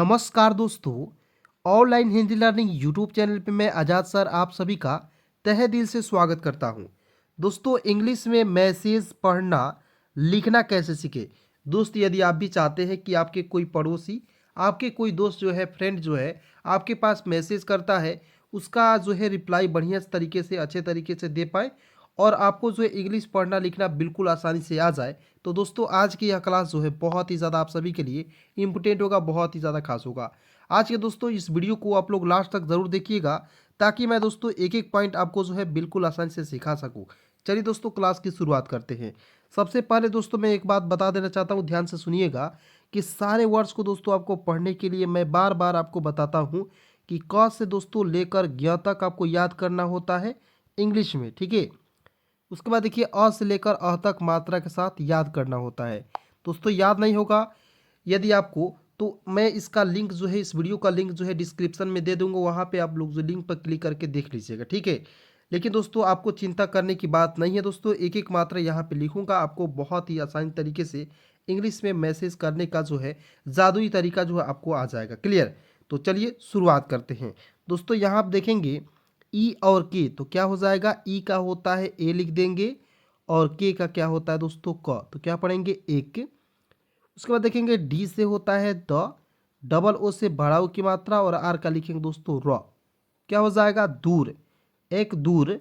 नमस्कार दोस्तों। Online Hindi learning YouTube channel पे मैं आज़ाद सर आप सभी का तहे दिल से स्वागत करता हूं। दोस्तों, इंग्लिश में मैसेज पढ़ना लिखना कैसे सीखे। दोस्त, यदि आप भी चाहते हैं कि आपके कोई पड़ोसी, आपके कोई दोस्त जो है, फ्रेंड जो है, आपके पास मैसेज करता है, उसका जो है रिप्लाई बढ़िया तरीके से, अच्छे तरीके से दे पाए और आपको जो है इंग्लिश पढ़ना लिखना बिल्कुल आसानी से आ जाए, तो दोस्तों आज की यह क्लास जो है बहुत ही ज़्यादा आप सभी के लिए इम्पोर्टेंट होगा, बहुत ही ज़्यादा खास होगा। आज के दोस्तों इस वीडियो को आप लोग लास्ट तक ज़रूर देखिएगा, ताकि मैं दोस्तों एक एक पॉइंट आपको जो है बिल्कुल आसानी से सिखा सकूं। चलिए दोस्तों, क्लास की शुरुआत करते हैं। सबसे पहले दोस्तों मैं एक बात बता देना चाहता हूं, ध्यान से सुनिएगा कि सारे वर्ड्स को दोस्तों आपको पढ़ने के लिए मैं बार बार आपको बताता हूं कि क से दोस्तों लेकर ज्ञ तक आपको याद करना होता है इंग्लिश में, ठीक है। उसके बाद देखिए अ से लेकर अ तक मात्रा के साथ याद करना होता है। दोस्तों याद नहीं होगा यदि आपको, तो मैं इसका लिंक जो है, इस वीडियो का लिंक जो है डिस्क्रिप्शन में दे दूंगा, वहाँ पे आप लोग जो लिंक पर क्लिक करके देख लीजिएगा, ठीक है। लेकिन दोस्तों आपको चिंता करने की बात नहीं है दोस्तों, एक एक मात्रा यहाँ पे लिखूंगा, आपको बहुत ही आसान तरीके से इंग्लिश में मैसेज करने का जो है जादुई तरीका जो है आपको आ जाएगा। क्लियर? तो चलिए शुरुआत करते हैं। दोस्तों यहाँ आप देखेंगे ई और के, तो क्या हो जाएगा, ई का होता है ए लिख देंगे और के का क्या होता है दोस्तों क, तो क्या पढ़ेंगे एक। उसके बाद देखेंगे डी से होता है द, डबल ओ से बड़ा ओ की मात्रा और आर का लिखेंगे दोस्तों र, क्या हो जाएगा दूर, एक दूर।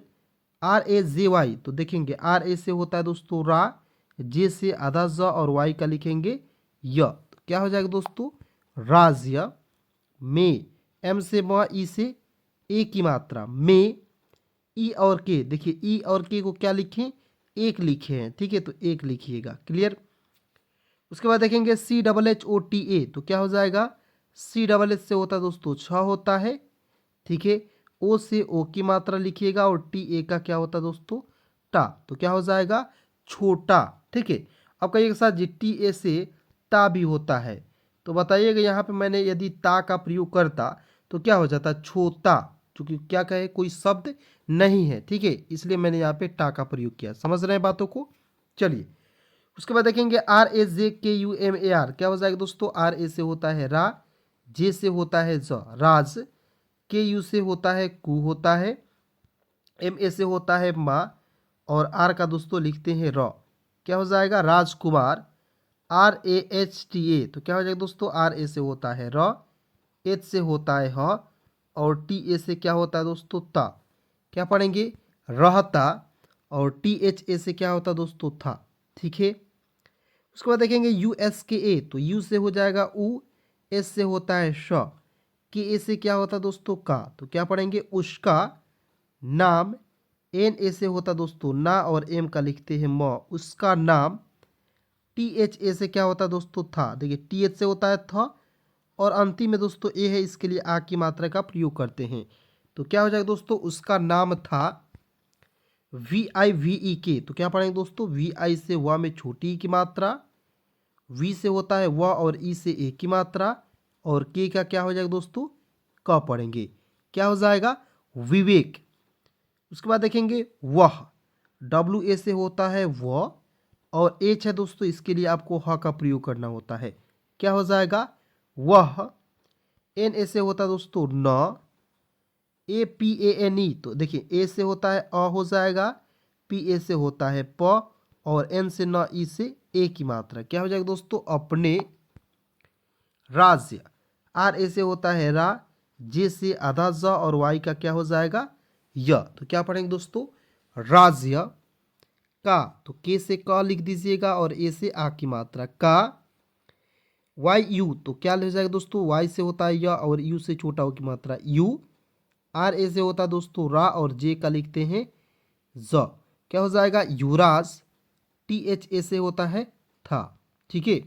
आर ए जे वाई, तो देखेंगे आर ए से होता है दोस्तों रा, जे से आधा ज और वाई का लिखेंगे य, तो क्या हो जाएगा दोस्तों राज्य में। एम से म, ई से ए की मात्रा में। ई और के, देखिए ई और के को क्या लिखें, एक लिखे हैं, ठीक है, तो एक लिखिएगा। क्लियर? उसके बाद देखेंगे C double H O T A, तो क्या हो जाएगा, सी डबल एच से होता है दोस्तों छ होता है, ठीक है। ओ से ओ की मात्रा लिखिएगा और टी ए का क्या होता है दोस्तों टा, तो क्या हो जाएगा छोटा, ठीक है। अब कहिएगा साथ जी टी ए से ता भी होता है, तो बताइएगा यहाँ पे मैंने यदि ता का प्रयोग करता तो क्या हो जाता छोटा, क्योंकि क्या कहे कोई शब्द नहीं है, ठीक है, इसलिए मैंने यहाँ पे टा का प्रयोग किया। समझ रहे हैं बातों को? चलिए उसके बाद देखेंगे आर ए जे के यू एम ए आर, क्या हो जाएगा दोस्तों, आर ए से होता है रा, जे से होता है ज राज, के यू से होता है कु होता है, एम ए से होता है माँ और आर का दोस्तों लिखते हैं र, क्या हो जाएगा Rajkumar. R A H T A, तो क्या हो जाएगा दोस्तों, आर ए से होता है र, एच से होता है ह और टी ए से क्या होता है दोस्तों ता, क्या पढ़ेंगे रहता। और टी एच ए से क्या होता है दोस्तों था, ठीक है। उसके बाद देखेंगे यू एस के ए, तो यू से हो जाएगा उ, एस से होता है श, के ए से क्या होता है दोस्तों का, तो क्या पढ़ेंगे उसका नाम। एन ए से होता दोस्तों ना और एम का लिखते हैं म, उसका नाम। टी एच ए से क्या होता है दोस्तों था, देखिए टी एच से होता है था और अंतिम में दोस्तों ए है, इसके लिए आ की मात्रा का प्रयोग करते हैं, तो क्या हो जाएगा दोस्तों उसका नाम था। वी आई वी ई के, तो क्या पढ़ेंगे दोस्तों, वी आई से व में छोटी की मात्रा, वी से होता है व और ई से ए की मात्रा और के का क्या हो जाएगा दोस्तों क पढ़ेंगे, क्या हो जाएगा विवेक। उसके बाद देखेंगे वह, डब्ल्यू ए से होता है वह और एच है दोस्तों, इसके लिए आपको ह का प्रयोग करना होता है, क्या हो जाएगा वह। एन ए से होता है दोस्तों न, A P A N E, तो देखिए ए से होता है अ हो जाएगा, पी ए से होता है प और एन से न, ई से ए की मात्रा, क्या हो जाएगा दोस्तों अपने राज्य। आर ए से होता है रा, जे से आधा ज और वाई का क्या हो जाएगा य, तो क्या पढ़ेंगे दोस्तों राज्य का, तो के से क लिख दीजिएगा और ए से आ की मात्रा का। वाई यू, तो क्या हो जाएगा दोस्तों, वाई से होता है य और यू से छोटा हो की मात्रा यू। आर ए से होता है दोस्तों रा और जे का लिखते हैं ज, क्या हो जाएगा युवराज। टी एच ए से होता है था, ठीक है।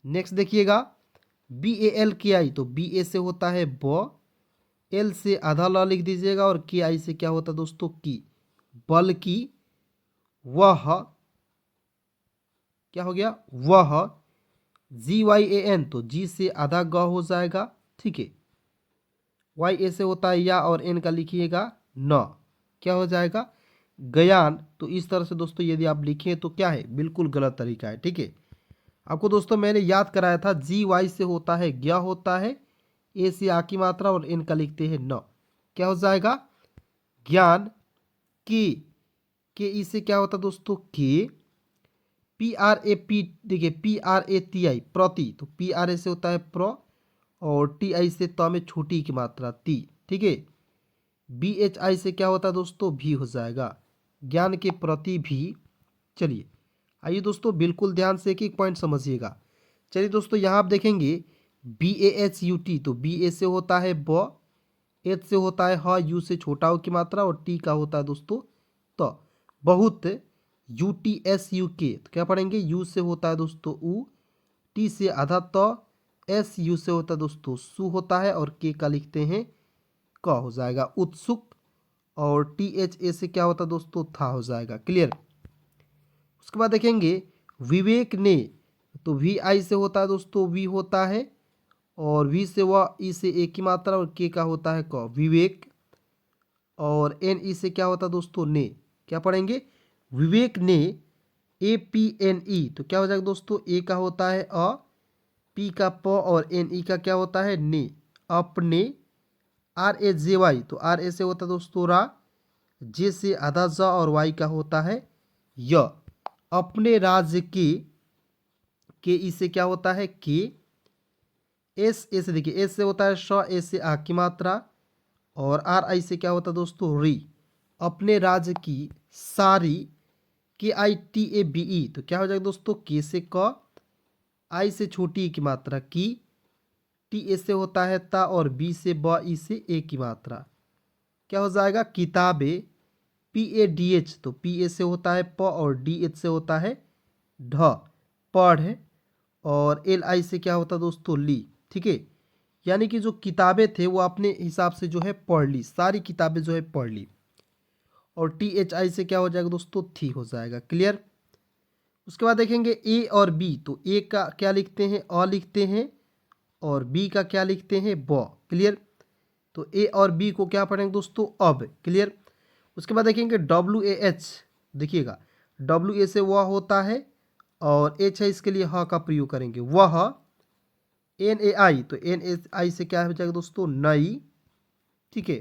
नेक्स्ट देखिएगा बी ए एल के आई, तो बी ए से होता है ब, एल से आधा ल लिख दीजिएगा और के आई से क्या होता है दोस्तों की, बल्कि वह, क्या हो गया वह। जी वाई ए एन, तो जी से आधा ग हो जाएगा, ठीक है। वाई ए से होता है या और एन का लिखिएगा न, क्या हो जाएगा गयान। तो इस तरह से दोस्तों यदि आप लिखें तो क्या है बिल्कुल गलत तरीका है, ठीक है। आपको दोस्तों मैंने याद कराया था, जी वाई से होता है ज्ञ होता है, ए से आ की मात्रा और एन का लिखते हैं न। क्या हो जाएगा? ज्ञान के ई से क्या होता है दोस्तों? के। पी आर ए पी, देखिए P R A T I प्रति, तो पी आर ए से होता है प्र, और टी आई से तो में छोटी की मात्रा ती, ठीक है। बी एच आई से क्या होता है दोस्तों? भी हो जाएगा, ज्ञान के प्रति भी। चलिए आइए दोस्तों बिल्कुल ध्यान से एक एक पॉइंट समझिएगा। चलिए दोस्तों यहाँ आप देखेंगे B A H U T, तो बी ए से होता है ब, एच से होता है ह, यू से छोटा हो की मात्रा, और टी का होता है दोस्तों तो। बहुत, यू टी एस यू के, तो क्या पढ़ेंगे? यू से होता है दोस्तों उ, टी से आधा तो, एस यू से होता है दोस्तों सु होता है, और के का लिखते हैं क हो जाएगा उत्सुक, और टी एच ए से क्या होता है दोस्तों? था हो जाएगा। क्लियर? उसके बाद देखेंगे विवेक ने, तो वी आई से होता है दोस्तों वी होता है, और वी से वह, ई से ए की मात्रा, और के का होता है क, विवेक। और एन ई से क्या होता है दोस्तों? ने। क्या पढ़ेंगे? विवेक ने, ए पी एन ई, तो क्या हो जाएगा दोस्तों? ए का होता है अ, पी का प, और एन ई का क्या होता है? ने। अपने, आर ए जे वाई, तो आर ए से होता है दोस्तों रा, जे से आधा ज, और वाई का होता है य। अपने राज्य के ई से क्या होता है? के। एस ए से देखिए, एस से होता है श, ए से आ की मात्रा, और आर आई से क्या होता है दोस्तों? री। अपने राज्य की सारी, के I T A B E, तो क्या हो जाएगा दोस्तों? के से क, आई से छोटी की मात्रा की, टी ए से होता है ता, और बी से ब, ई से ए की मात्रा। क्या हो जाएगा? किताबें, पी ए डी एच, तो पी ए से होता है प, और डी एच से होता है ढ, पढ़। और एल आई से क्या होता है दोस्तों? ली, ठीक है। यानी कि जो किताबें थे वो अपने हिसाब से जो है पढ़ ली, सारी किताबें जो है पढ़ ली। और टी एच आई से क्या हो जाएगा दोस्तों? थी हो जाएगा। क्लियर? उसके बाद देखेंगे ए और बी, तो ए का क्या लिखते हैं? अ लिखते हैं, और बी का क्या लिखते हैं? ब। क्लियर? तो ए और बी को क्या पढ़ेंगे दोस्तों? अब। क्लियर? उसके बाद देखेंगे डब्ल्यू ए एच, देखिएगा डब्ल्यू ए से वह होता है, और एच है इसके लिए ह का प्रयोग करेंगे, वह। एन ए आई, तो एन ए आई से क्या हो जाएगा दोस्तों? नई, ठीक है।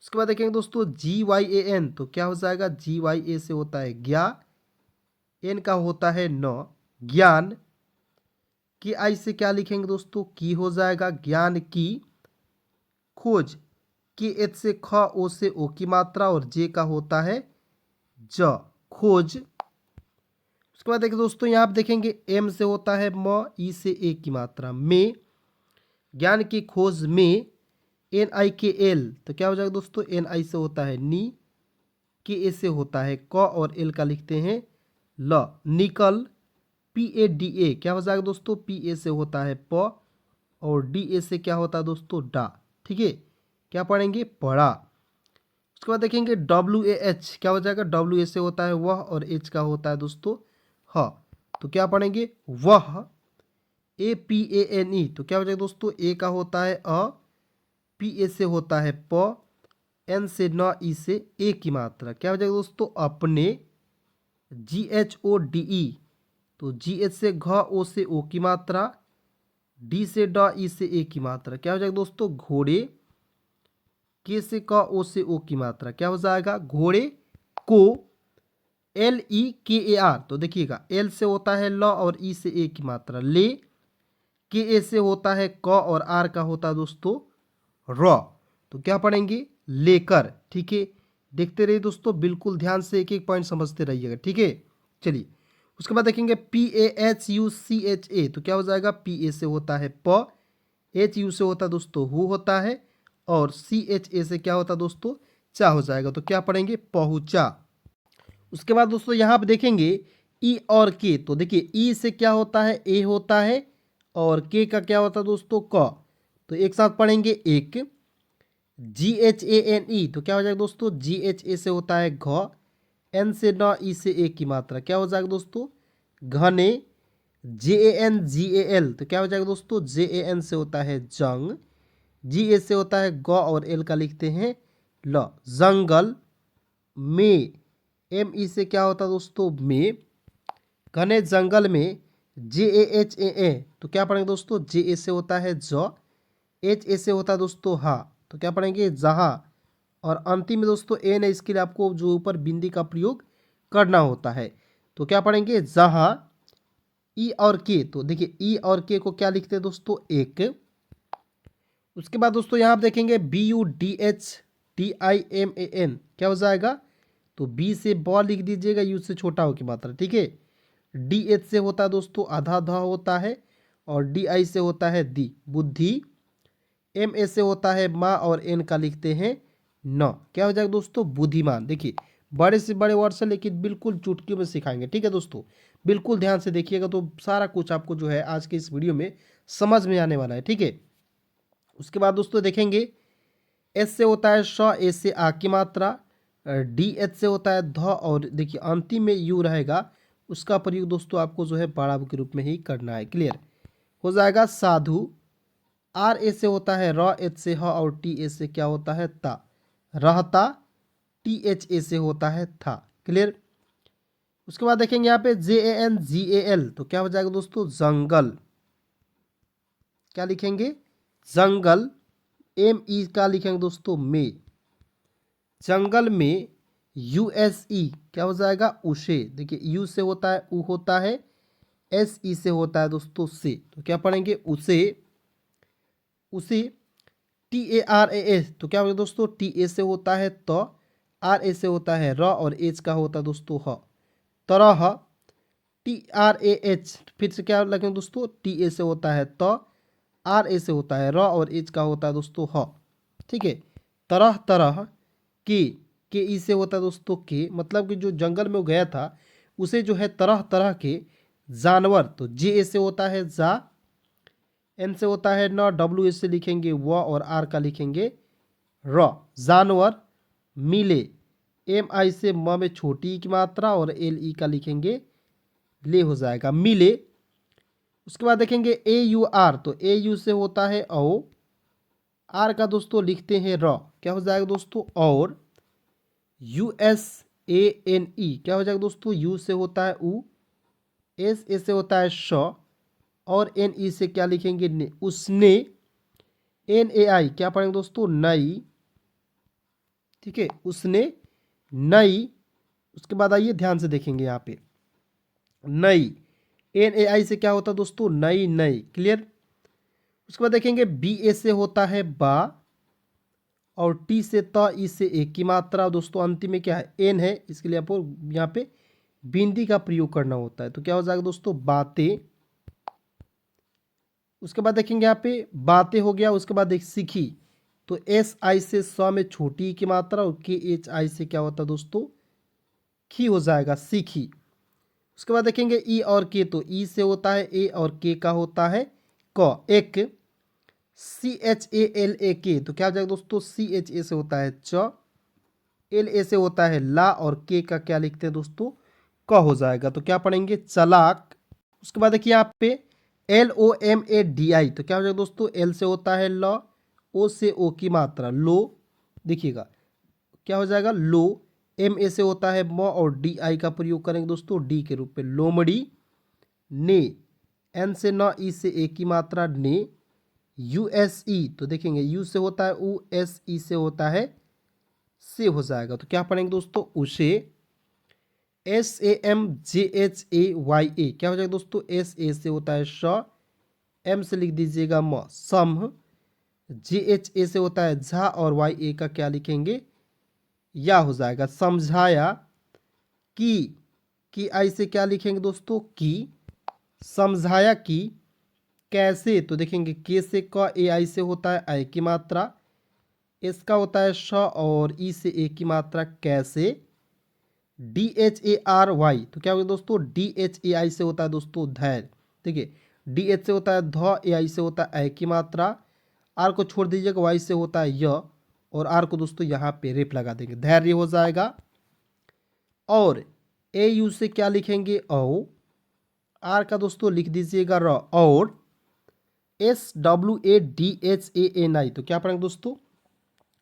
उसके बाद देखेंगे दोस्तों जी वाई ए एन, तो क्या हो जाएगा? जी वाई ए से होता है ज्ञा, एन का होता है न, ज्ञान। के आई से क्या लिखेंगे दोस्तों? की हो जाएगा, ज्ञान की खोज, के एच से ख, ओ से ओ की मात्रा, और जे का होता है ज, खोज। उसके बाद देखिए दोस्तों यहाँ आप देखेंगे एम से होता है म, ई से ए की मात्रा, में। ज्ञान की खोज में, एन आई के एल, तो क्या हो जाएगा दोस्तों? एन आई से होता है नी, के ए से होता है क, और एल का लिखते हैं ल, निकल। पी ए डी ए, क्या हो जाएगा दोस्तों? पी ए से होता है प, और डी ए से क्या होता है दोस्तों? डा, ठीक है। क्या पढ़ेंगे? पढ़ा। उसके बाद देखेंगे डब्ल्यू ए एच, क्या हो जाएगा? डब्ल्यू ए से होता है वह, और एच का होता है दोस्तों ह, तो क्या पढ़ेंगे? वह। A P A N E, तो क्या हो जाएगा दोस्तों? ए का होता है अ, पी ए से होता है प, एन से न, ई से ए की मात्रा। क्या हो जाएगा दोस्तों? अपने। जी एच ओ डी ई, तो जी एच से घ, ओ से ओ की मात्रा, डी से ड, ई से ए की मात्रा। क्या हो जाएगा दोस्तों? घोड़े। के से क, ओ से ओ की मात्रा, क्या हो जाएगा? घोड़े को। एल ई के ए आर, तो देखिएगा एल से होता है ल, और ई से ए की मात्रा, ले। के ए से होता है क, और आर का होता है दोस्तों र, तो क्या पढ़ेंगे? लेकर, ठीक है। देखते रहिए दोस्तों, बिल्कुल ध्यान से एक एक पॉइंट समझते रहिएगा, ठीक है। चलिए उसके बाद देखेंगे P A H U C H A, तो क्या हो जाएगा? पी ए से होता है प, एच यू से होता है दोस्तों हु होता है, और सी एच ए से क्या होता है दोस्तों? चा हो जाएगा, तो क्या पढ़ेंगे? पहुंचा। उसके बाद दोस्तों यहाँ आप देखेंगे ई और के, तो देखिए ई से क्या होता है? ए होता है, और के का क्या होता है दोस्तों? क, तो एक साथ पढ़ेंगे एक। जी एच ए एन ई, तो क्या हो जाएगा दोस्तों? जी एच ए से होता है घ, एन से न, ई से ए की मात्रा, क्या हो जाएगा दोस्तों? घने। जे A N G A L, तो क्या हो जाएगा दोस्तों? जे ए एन से होता है जंग, जी ए से होता है ग, और एल का लिखते हैं ल, जंगल। में, एम ई से क्या होता है दोस्तों? में। घने जंगल में JAHAA तो क्या पढ़ेंगे दोस्तों, JA से होता है ज, HA से होता है दोस्तों हा, तो क्या पढ़ेंगे जहा। और अंतिम में दोस्तों एन है, इसके लिए आपको जो ऊपर बिंदी का प्रयोग करना होता है, तो क्या पढ़ेंगे जहां। ई और के, तो देखिए ई और के को क्या लिखते हैं दोस्तों, एक। उसके बाद दोस्तों यहाँ आप देखेंगे BUDHTIMAN क्या हो जाएगा, तो बी से ब लिख दीजिएगा, यू से छोटा हो की मात्रा, ठीक है। DH से होता है दोस्तों आधा ध होता है, और DI से होता है दी, बुद्धि। MA से होता है माँ, और N का लिखते हैं न, क्या हो जाएगा दोस्तों, बुद्धिमान। देखिए बड़े से बड़े वर्ड से, लेकिन बिल्कुल चुटकियों में सिखाएंगे, ठीक है दोस्तों। बिल्कुल ध्यान से देखिएगा, तो सारा कुछ आपको जो है आज के इस वीडियो में समझ में आने वाला है, ठीक है। उसके बाद दोस्तों देखेंगे एस से होता है श, ए से आ की मात्रा, DH से होता है ध, और देखिए अंतिम में यू रहेगा, उसका प्रयोग दोस्तों आपको जो है बड़ाव के रूप में ही करना है, क्लियर हो जाएगा। साधु, RA से होता है र, H से ह, और TA से क्या होता है ता, रहता। THA से होता है था, क्लियर। उसके बाद देखेंगे यहाँ पे JANGAL तो क्या हो जाएगा दोस्तों, जंगल। क्या लिखेंगे, जंगल। ME का लिखेंगे दोस्तों में, जंगल में। USE क्या हो जाएगा, उसे। देखिए यू से होता है उ होता है, SE से होता है दोस्तों से, तो क्या पढ़ेंगे उसे, उसे। TARAS तो क्या होगा दोस्तों, TA से होता है तो, RA से होता है र, और H का होता है दोस्तों ह, तरह। TRAH फिर से क्या लगेंगे दोस्तों, TA से होता है तो, RA से होता है र, और H का होता है दोस्तों ह, ठीक है। तरह तरह के ई से होता है दोस्तों के, मतलब कि जो जंगल में वो गया था उसे जो है तरह तरह के जानवर, तो JA से होता है जा, N से होता है न, WA से लिखेंगे व, और R का लिखेंगे र, जानवर मिले। MI से म में छोटी की मात्रा, और LE का लिखेंगे ले हो जाएगा, मिले। उसके बाद देखेंगे AUR तो AU से होता है औ, R का दोस्तों लिखते हैं र, क्या हो जाएगा दोस्तों और। USANE क्या हो जाएगा दोस्तों, U से होता है उ, SA से होता है श, और NE से क्या लिखेंगे ने, उसने। NAI क्या पढ़ेंगे दोस्तों, नई, ठीक है, उसने नई। उसके बाद आइए ध्यान से देखेंगे यहाँ पे, नई। NAI से क्या होता है दोस्तों, नई नई, क्लियर। उसके बाद देखेंगे BA से होता है बा, और T से त, ई से एक की मात्रा, दोस्तों अंतिम में क्या है N है, इसके लिए आपको यहाँ पे बिंदी का प्रयोग करना होता है, तो क्या हो जाएगा दोस्तों, बातें। उसके बाद देखेंगे यहाँ पे बातें हो गया। उसके बाद देख सीखी, तो SI से स में छोटी की मात्रा, और KHI से क्या होता है दोस्तों, खी हो जाएगा, सीखी। उसके बाद देखेंगे ई और के, तो ई से होता है ए, और के का होता है क, एक। CHALAK तो क्या हो जाएगा दोस्तों, CHA से होता है च, LA से होता है ला, और के का क्या लिखते हैं दोस्तों, क हो जाएगा, तो क्या पढ़ेंगे चालाक। उसके बाद देखिए यहाँ पे LOMADI तो क्या हो जाएगा दोस्तों, L से होता है ल, O से O की मात्रा लो, देखिएगा क्या हो जाएगा लो। MA से होता है म, और DI का प्रयोग करेंगे दोस्तों डी के रूप में, लोमड़ी। ने, N से न, ई से ए की मात्रा ने। USE तो देखेंगे U से होता है उ, SE से होता है से हो जाएगा, तो क्या पढ़ेंगे दोस्तों उसे। SAMJHAYA क्या हो जाएगा दोस्तों, SA से होता है श, M से लिख दीजिएगा म, सम। JHA से होता है झा, और YA का क्या लिखेंगे या हो जाएगा, समझाया। की आई से क्या लिखेंगे दोस्तों, की, समझाया की। कैसे तो देखेंगे के से क, AI से होता है आई की मात्रा, इसका होता है श, और ई से ए की मात्रा कैसे। DHARY तो क्या होगा दोस्तों, DHAI से होता है दोस्तों धैर्य, देखिए DH से होता है ध, AI से होता है ए की मात्रा, आर को छोड़ दीजिएगा, वाई से होता है य, और आर को दोस्तों यहाँ पे रेप लगा देंगे, धैर्य हो जाएगा। और AU से क्या लिखेंगे औ, आर का दोस्तों लिख दीजिएगा र, और SWADHANI तो क्या पढ़ेंगे दोस्तों,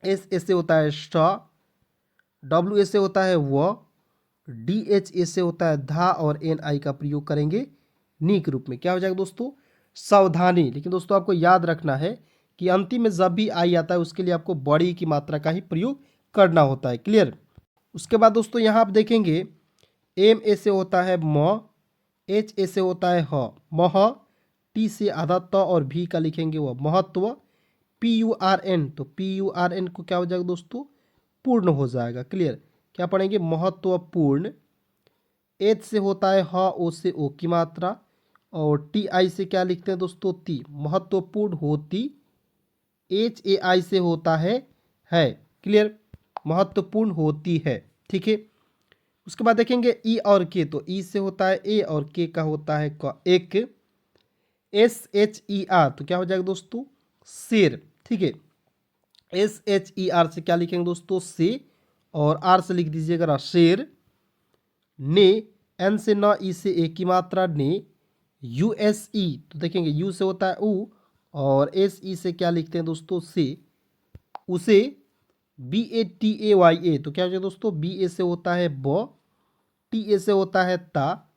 S से होता है श, WA से होता है व, DHA से होता है धा, और NI का प्रयोग करेंगे नी के रूप में। क्या हो जाएगा दोस्तों? सावधानी। लेकिन दोस्तों आपको याद रखना है कि अंतिम में जब भी आई आता है उसके लिए आपको बड़ी की मात्रा का ही प्रयोग करना होता है। क्लियर? उसके बाद दोस्तों यहाँ आप देखेंगे एम ए से होता है म, एच ए से होता है ह, मह, टी से आधा त और भी का लिखेंगे वो महत्व, पी यू आर एन, तो पी यू आर एन को क्या हो जाएगा दोस्तों? पूर्ण हो जाएगा। क्लियर? क्या पढ़ेंगे? महत्वपूर्ण। एच से होता है ह, ओ से ओ की मात्रा, और टी आई से क्या लिखते हैं दोस्तों? ती, महत्वपूर्ण होती। एच ए आई से होता है। क्लियर? महत्वपूर्ण होती है। ठीक है। उसके बाद देखेंगे ई और के, तो ई से होता है ए और के का होता है क, एक। एस एच ई आर, तो क्या हो जाएगा दोस्तों? शेर। ठीक है। एस एच ई आर से क्या लिखेंगे दोस्तों? से, और आर से लिख दीजिएगा शेर। ने, एन से न, ई से ए की मात्रा ने, यू एस ई, तो देखेंगे यू से होता है ऊ, और एस ई से क्या लिखते हैं दोस्तों? से, उसे। B A T A Y A, तो क्या हो जाएगा दोस्तों? बी ए से होता है ब, टी ए से होता है ता,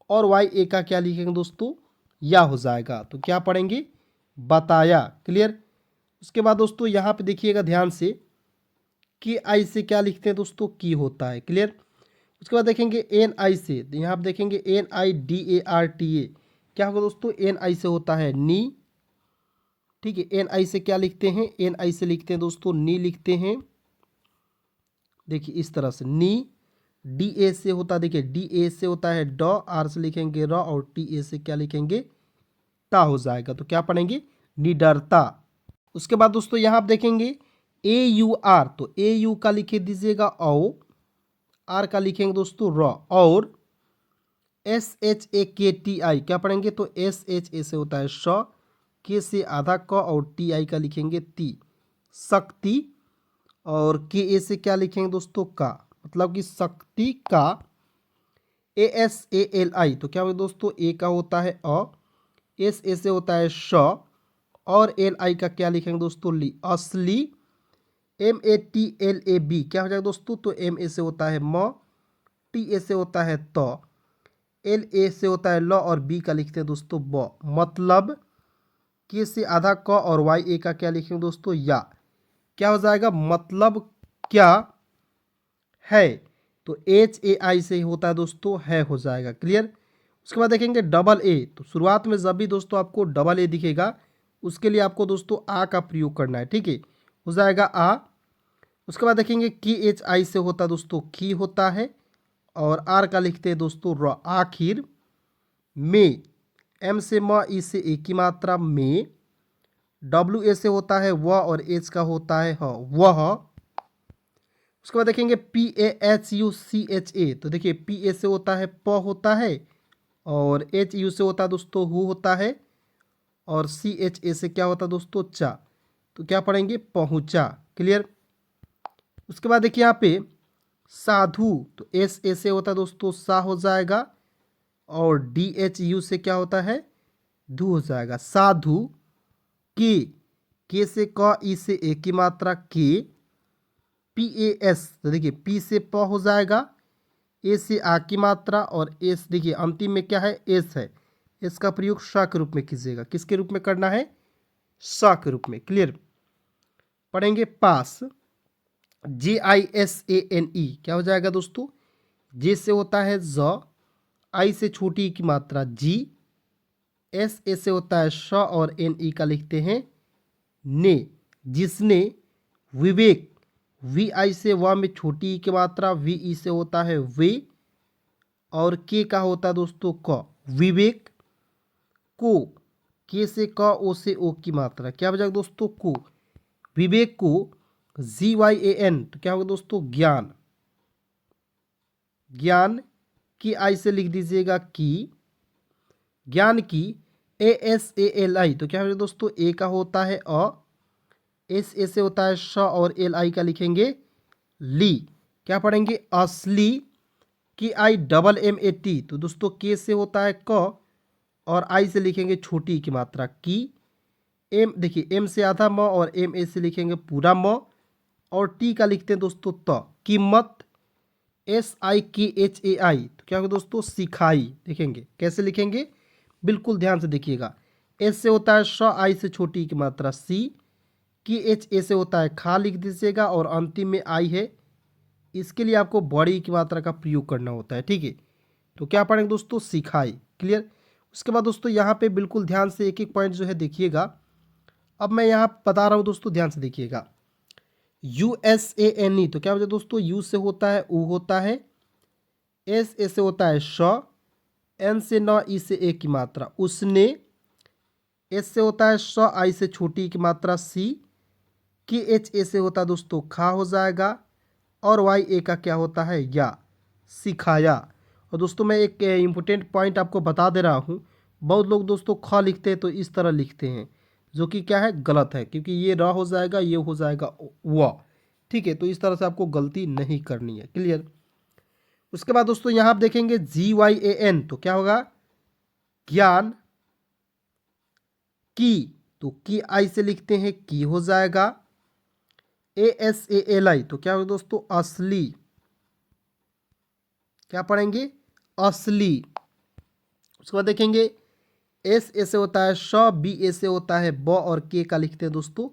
और वाई ए का क्या लिखेंगे दोस्तों? या हो जाएगा। तो क्या पढ़ेंगे? बताया। क्लियर? उसके बाद दोस्तों यहाँ पे देखिएगा ध्यान से, कि आई से क्या लिखते हैं दोस्तों? की होता है। क्लियर? उसके बाद देखेंगे एन आई से, तो यहाँ आप देखेंगे N I D A R T A, क्या होगा दोस्तों? एन आई से होता है नी। ठीक है। एन आई से क्या लिखते हैं? एन आई से लिखते हैं दोस्तों नी लिखते हैं। देखिए इस तरह से नी। डी ए से होता है, देखिए डी ए से होता है ड, आर से लिखेंगे र, और टी ए से क्या लिखेंगे? ता हो जाएगा। तो क्या पढ़ेंगे? निडरता। उसके बाद दोस्तों यहाँ आप देखेंगे ए यू आर, तो ए यू का लिखे दीजिएगा औ, आर का लिखेंगे दोस्तों र, और एस एच ए के टी आई, क्या पढ़ेंगे? तो एस एच ए से होता है श, के से आधा क, और टी आई का लिखेंगे ती, शक्ति। और के ए से क्या लिखेंगे दोस्तों? का, मतलब कि शक्ति का। A S A L I, तो क्या होगा दोस्तों? ए का होता है अ, एस ए से होता है श, और एल आई का क्या लिखेंगे दोस्तों? ली, असली। M A T L A B, क्या हो जाएगा दोस्तों? तो एम ए से होता है म, टी ए से होता है त, एल ए से होता है ल, और बी का लिखते हैं दोस्तों ब, मतलब। के से आधा क, और वाई ए का क्या लिखेंगे दोस्तों? या। क्या हो जाएगा? मतलब क्या है। तो एच ए आई से होता है दोस्तों है हो जाएगा। क्लियर? उसके बाद देखेंगे डबल ए, तो शुरुआत में जब भी दोस्तों आपको डबल ए दिखेगा उसके लिए आपको दोस्तों आ का प्रयोग करना है। ठीक है। हो जाएगा आ। उसके बाद देखेंगे की एच आई से होता है दोस्तों की होता है, और आर का लिखते हैं दोस्तों र, आखिर। में, एम से म, ई से ए की मात्रा में। डब्ल्यू ए से होता है वह, और एच का होता है ह, वह। उसके बाद देखेंगे P A H U C H A, तो देखिए पी ए से होता है प होता है, और एच यू से होता है दोस्तों हु होता है, और सी एच ए से क्या होता है दोस्तों? चा, तो क्या पढ़ेंगे? पहुंचा। क्लियर? उसके बाद देखिए यहाँ पे साधु, तो एस ए से होता है दोस्तों सा हो जाएगा, और डी एच यू से क्या होता है? धू हो जाएगा। साधु। के से क, ई से ए की मात्रा के। पी ए एस, तो देखिए पी से प हो जाएगा, ए से आ की मात्रा, और एस देखिए अंतिम में क्या है? एस है। इसका प्रयोग स के रूप में कीजिएगा। किसके रूप में करना है? स के रूप में। क्लियर? पढ़ेंगे पास। जे I S A N E, क्या हो जाएगा दोस्तों? जे से होता है ज, आई से छोटी की मात्रा जी, एस ए से होता है श, और एन ई का लिखते हैं ने, जिसने। विवेक, वी आई से व में छोटी की मात्रा, वी ई से होता है वे, और के का होता है दोस्तों क, विवेक। को, के से क, ओ से ओ की मात्रा, क्या हो जाएगा दोस्तों? को, विवेक को। जी वाई ए एन, तो क्या होगा दोस्तों? ज्ञान। ज्ञान की आई से लिख दीजिएगा की, ज्ञान की। A S A L I, तो क्या होगा दोस्तों? ए का होता है अ, एस ए से होता है श, और एल आई का लिखेंगे ली, क्या पढ़ेंगे? असली। K I double M A T, तो दोस्तों के से होता है क, और आई से लिखेंगे छोटी की मात्रा की। एम, देखिए एम से आधा म, और एम ए से लिखेंगे पूरा म, और टी का लिखते हैं दोस्तों त, कीमत। एस आई के एच ए आई, तो क्या होगा दोस्तों? सिखाई। देखेंगे कैसे लिखेंगे? बिल्कुल ध्यान से देखिएगा। एस से होता है श, आई से छोटी की मात्रा सी, की एच, ए से होता है खा लिख दीजिएगा, और अंतिम में आई है, इसके लिए आपको बड़ी की मात्रा का प्रयोग करना होता है। ठीक है, तो क्या पढ़ेंगे दोस्तों, सिखाई। क्लियर। उसके बाद दोस्तों यहाँ पे बिल्कुल ध्यान से एक एक पॉइंट जो है देखिएगा। अब मैं यहाँ बता रहा हूँ दोस्तों, ध्यान से देखिएगा। USANE, तो क्या होता है दोस्तों, यू से होता है ऊ होता है, एस ए से होता है श, एन से न, ई से ए की मात्रा उसने, एस से होता है श, आई से छोटी की मात्रा सी, की एच, ए से होता है दोस्तों खा हो जाएगा, और वाई ए का क्या होता है या, सिखाया। और दोस्तों मैं एक इम्पोर्टेंट पॉइंट आपको बता दे रहा हूँ, बहुत लोग दोस्तों ख लिखते हैं तो इस तरह लिखते हैं, जो कि क्या है, गलत है, क्योंकि ये र हो जाएगा, ये हो जाएगा व। ठीक है, तो इस तरह से आपको गलती नहीं करनी है। क्लियर। उसके बाद दोस्तों यहाँ आप देखेंगे GYAN, तो क्या होगा, ज्ञान। की, तो की आई से लिखते हैं की हो जाएगा। ASALI, तो क्या होगा दोस्तों, असली। क्या पढ़ेंगे, असली। उसके बाद देखेंगे एस ए से होता है श, बी ए से होता है ब, और के का लिखते हैं दोस्तों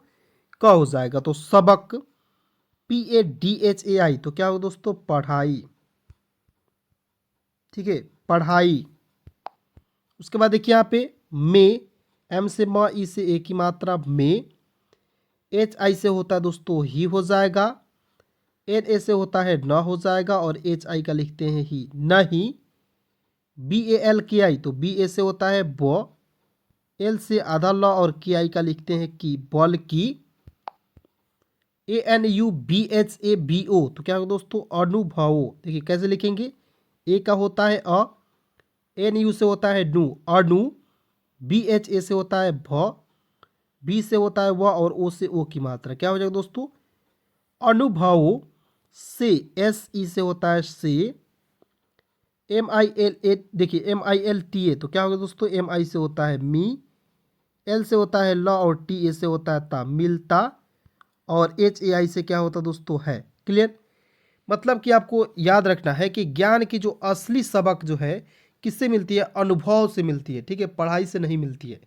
क हो जाएगा, तो सबक। PADHAI, तो क्या होगा दोस्तों, पढ़ाई। ठीक है, पढ़ाई। उसके बाद देखिए यहाँ पे में, एम से म, ई से ए की मात्रा में, एच आई से होता है दोस्तों ही हो जाएगा, एन ए से होता है न हो जाएगा, और एच आई का लिखते हैं ही, नहीं। BALKI, तो बी ए से होता है ब, एल से आधा ल, और की आई का लिखते हैं की, बल की। ANUBHABO, तो क्या होगा दोस्तों, अनुभवो। देखिए कैसे लिखेंगे, ए का होता है अ, एन यू से होता है नु, अनु, BHA से होता है भ, बी से होता है व, और ओ से ओ की मात्रा क्या हो जाएगा दोस्तों, अनुभवो। से, SE से होता है से, MILA, देखिए MILTA, तो क्या होगा दोस्तों, MI से होता है मी, एल से होता है ल, और TA से होता है ता, मिलता, और HAI से क्या होता है दोस्तों, है। क्लियर। मतलब कि आपको याद रखना है कि ज्ञान की जो असली सबक जो है किससे मिलती है, अनुभव से मिलती है। ठीक है, पढ़ाई से नहीं मिलती है।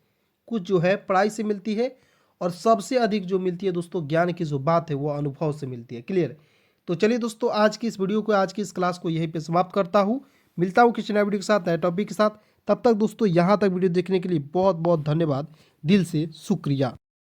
कुछ जो है पढ़ाई से मिलती है, और सबसे अधिक जो मिलती है दोस्तों, ज्ञान की जो बात है वो अनुभव से मिलती है। क्लियर। तो चलिए दोस्तों, आज की इस वीडियो को, आज की इस क्लास को यहीं पे समाप्त करता हूँ। मिलता हूँ किसी नए वीडियो के साथ, नए टॉपिक के साथ। तब तक दोस्तों यहाँ तक वीडियो देखने के लिए बहुत बहुत धन्यवाद, दिल से शुक्रिया।